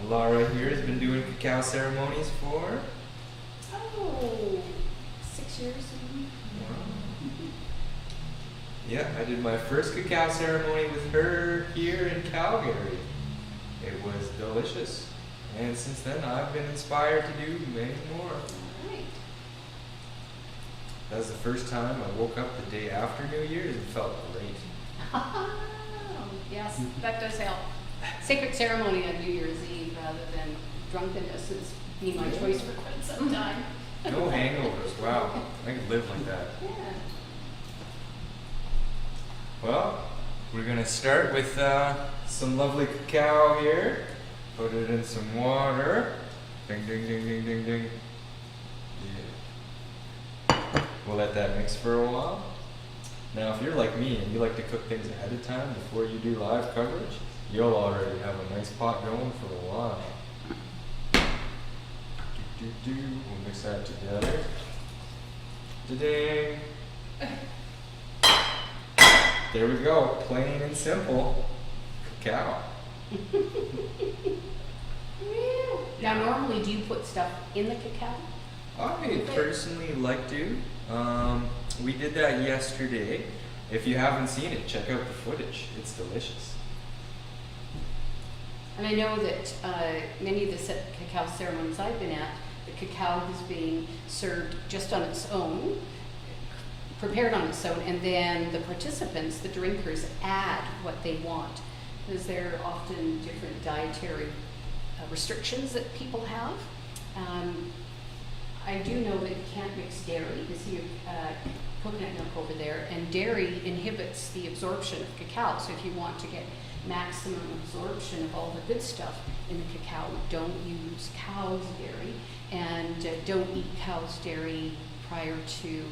Alara here has been doing cacao ceremonies for? 6 years. Wow. Yeah, I did my first cacao ceremony with her here in Calgary. It was delicious. And since then I've been inspired to do many more. Right. That was the first time I woke up the day after New Year's and felt great. Yes, that does help. Sacred ceremony on New Year's Eve rather than drunkenness has been my choice for quite some time. No hangovers, wow. I could live like that. Yeah. Well, we're gonna start with some lovely cacao here. Put it in some water. Ding, ding, ding, ding, ding, ding. Yeah. We'll let that mix for a while. Now, if you're like me and you like to cook things ahead of time before you do live coverage, you'll already have a nice pot going for a while. We'll mix that together. Da-ding. There we go, plain and simple cacao. Now, normally, do you put stuff in the cacao? I personally like to. We did that yesterday. If you haven't seen it, check out the footage. It's delicious. And I know that many of the cacao ceremonies I've been at, the cacao is being served just on its own, prepared on its own, and then the participants, the drinkers, add what they want. Because there are often different dietary restrictions that people have. I do know that you can't mix dairy. You see coconut milk over there, and dairy inhibits the absorption of cacao. So if you want to get maximum absorption of all the good stuff in the cacao, don't use cow's dairy, and don't eat cow's dairy prior to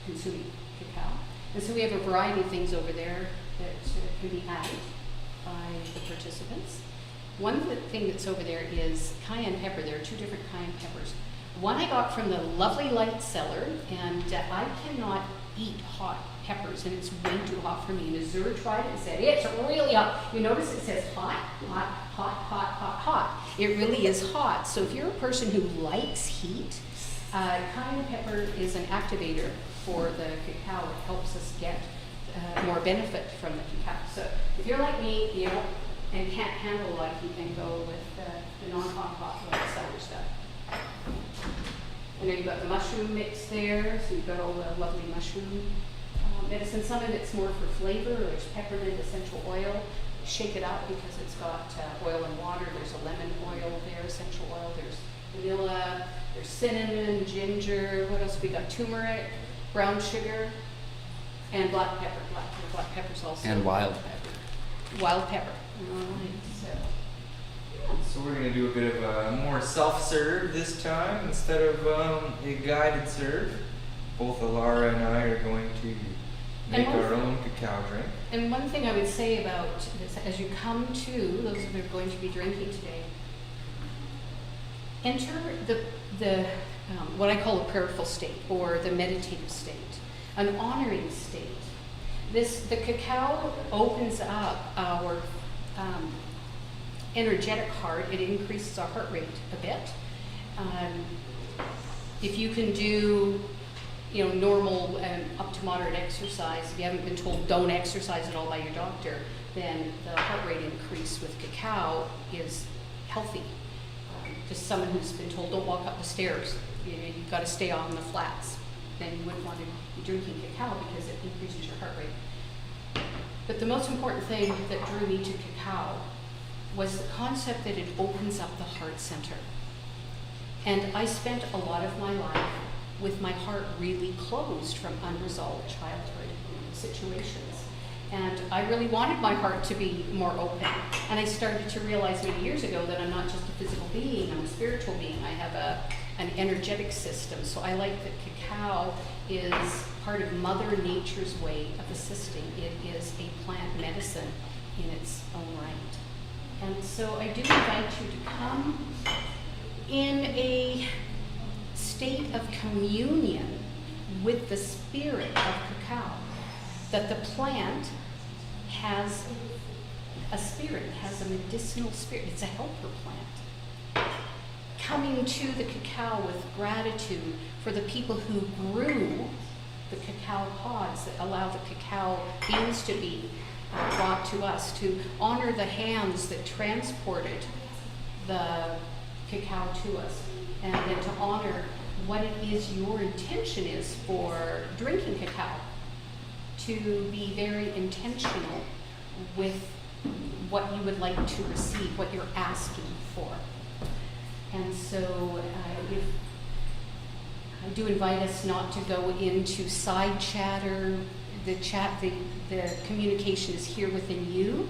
consuming cacao. And so we have a variety of things over there that can be added by the participants. One thing that's over there is cayenne pepper. There are 2 different cayenne peppers. One I got from the lovely light cellar, and I cannot eat hot peppers, and it's way too hot for me. And Azure tried it and said, it's really hot. You notice it says hot, hot, hot, hot, hot, hot. It really is hot. So if you're a person who likes heat, cayenne pepper is an activator for the cacao. It helps us get more benefit from the cacao. So if you're like me, and can't handle a lot of heat, then go with the non-hot light cellar stuff. And then you've got the mushroom mix there, so you've got all the lovely mushroom medicine. Some of it's more for flavor, or there's peppermint essential oil. Shake it up because it's got oil and water. There's a lemon oil there, essential oil. There's vanilla, there's cinnamon, ginger. What else have we got? Turmeric, brown sugar, and black pepper. Black pepper's also. And wild pepper. Wild pepper. All right, So we're going to do a bit of a more self-serve this time instead of a guided serve. Both Alara and I are going to make our own cacao drink. And one thing I would say about this, as you come to, those that are going to be drinking today, enter the what I call a prayerful state, or the meditative state, an honoring state. The cacao opens up our energetic heart. It increases our heart rate a bit. If you can do normal up to moderate exercise, if you haven't been told don't exercise at all by your doctor, then the heart rate increase with cacao is healthy. Just someone who's been told don't walk up the stairs, you've got to stay on the flats, then you wouldn't want to be drinking cacao because it increases your heart rate. But the most important thing that drew me to cacao was the concept that it opens up the heart center. And I spent a lot of my life with my heart really closed from unresolved childhood situations. And I really wanted my heart to be more open. And I started to realize many years ago that I'm not just a physical being, I'm a spiritual being. I have an energetic system. So I like that cacao is part of Mother Nature's way of assisting. It is a plant medicine in its own right. And so I do invite you to come in a state of communion with the spirit of cacao, that the plant has a spirit. It has a medicinal spirit. It's a helper plant. Coming to the cacao with gratitude for the people who grew the cacao pods that allow the cacao beans to be brought to us, to honor the hands that transported the cacao to us, and then to honor what it is your intention is for drinking cacao, to be very intentional with what you would like to receive, what you're asking for. And so if I do invite us not to go into side chatter. The communication is here within you.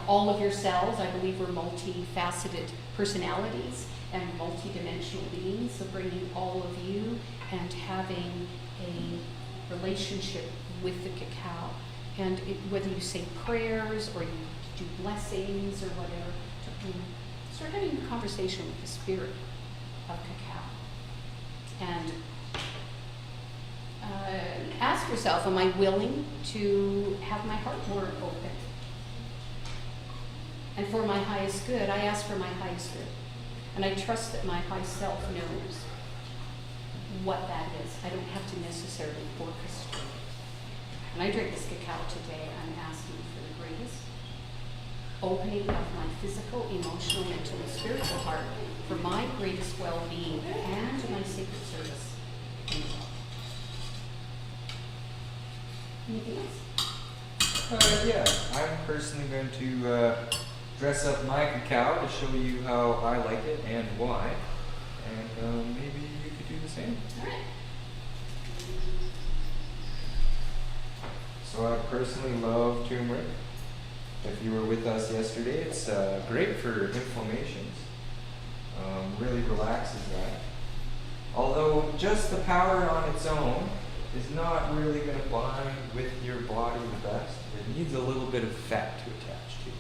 All of yourselves, I believe we're multifaceted personalities and multidimensional beings, so bringing all of you and having a relationship with the cacao. And whether you say prayers or you do blessings or whatever, to start having a conversation with the spirit of cacao. And ask yourself, am I willing to have my heart more open? And for my highest good, I ask for my highest good. And I trust that my high self knows what that is. I don't have to necessarily orchestrate. When I drink this cacao today, I'm asking for the greatest opening of my physical, emotional, mental, and spiritual heart for my greatest well-being and my sacred service in the world. Anything else? Yeah, I'm personally going to dress up my cacao to show you how I like it and why. And maybe you could do the same. All right. So I personally love turmeric. If you were with us yesterday, it's great for inflammations. Really relaxes that. Although just the powder on its own is not really going to bind with your body the best. It needs a little bit of fat to attach to.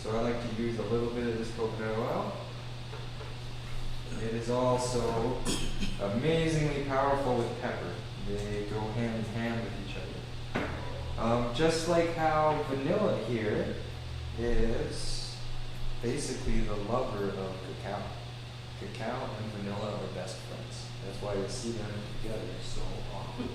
So I like to use a little bit of this coconut oil. It is also amazingly powerful with pepper. They go hand in hand with each other. Just like how vanilla here is basically the lover of cacao. Cacao and vanilla are best friends. That's why you see them together so often.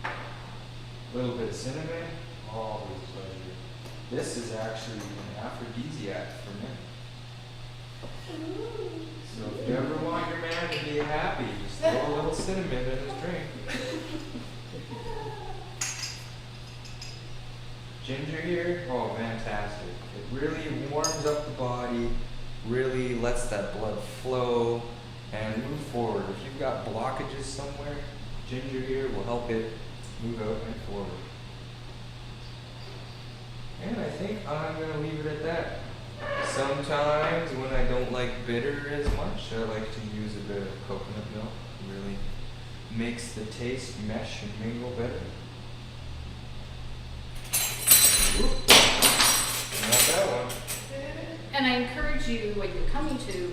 A little bit of cinnamon, always a pleasure. This is actually an aphrodisiac for men. So if you ever want your man to be happy, just throw a little cinnamon in his drink. Ginger here, oh fantastic. It really warms up the body, really lets that blood flow and move forward. If you've got blockages somewhere, ginger here will help it move out and forward. And I think I'm going to leave it at that. Sometimes when I don't like bitter as much, I like to use a bit of coconut milk. It really makes the taste mesh and mingle better. Whoop. Not that one. And I encourage you, when you're coming to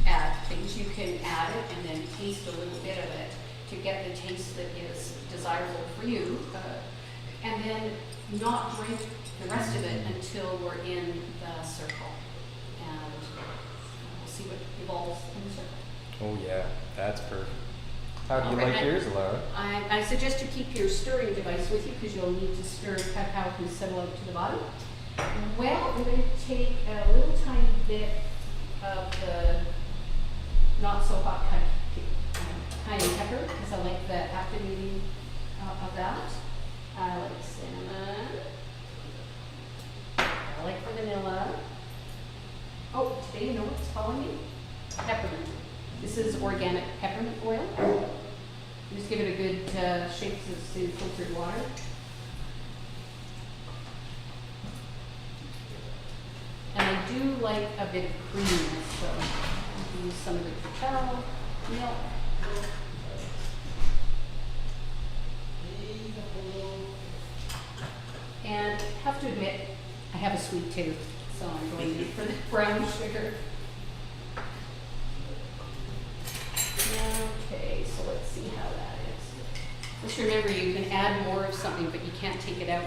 add things, you can add it and then taste a little bit of it to get the taste that is desirable for you. And then not drink the rest of it until we're in the circle. And we'll see what evolves in the circle. Oh yeah, that's perfect. How do you Okay, like yours, Alara? I suggest you keep your stirring device with you because you'll need to stir cacao can settle out to the bottom. Well, I'm going to take a little tiny bit of the not so hot cayenne pepper because I like the activating of that. I like cinnamon. I like the vanilla. Oh, today you know what it's calling me? Peppermint. This is organic peppermint oil. Just give it a good shake to filtered water. And I do like a bit of creaminess, so I'll use some of the cacao milk. And I have to admit, I have a sweet tooth, so I'm going in for the brown sugar. see how that is. Just remember, you can add more of something, but you can't take it out.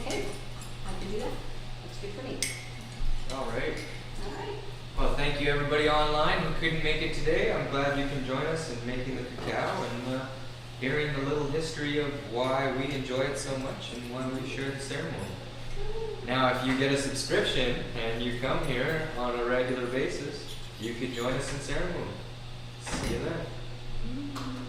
Okay, I can do that. That's good for me. All right. All right. Well, thank you everybody online who couldn't make it today. I'm glad you can join us in making the cacao and hearing the little history of why we enjoy it so much and why we share the ceremony. Now, if you get a subscription and you come here on a regular basis, you could join us in ceremony. See you then.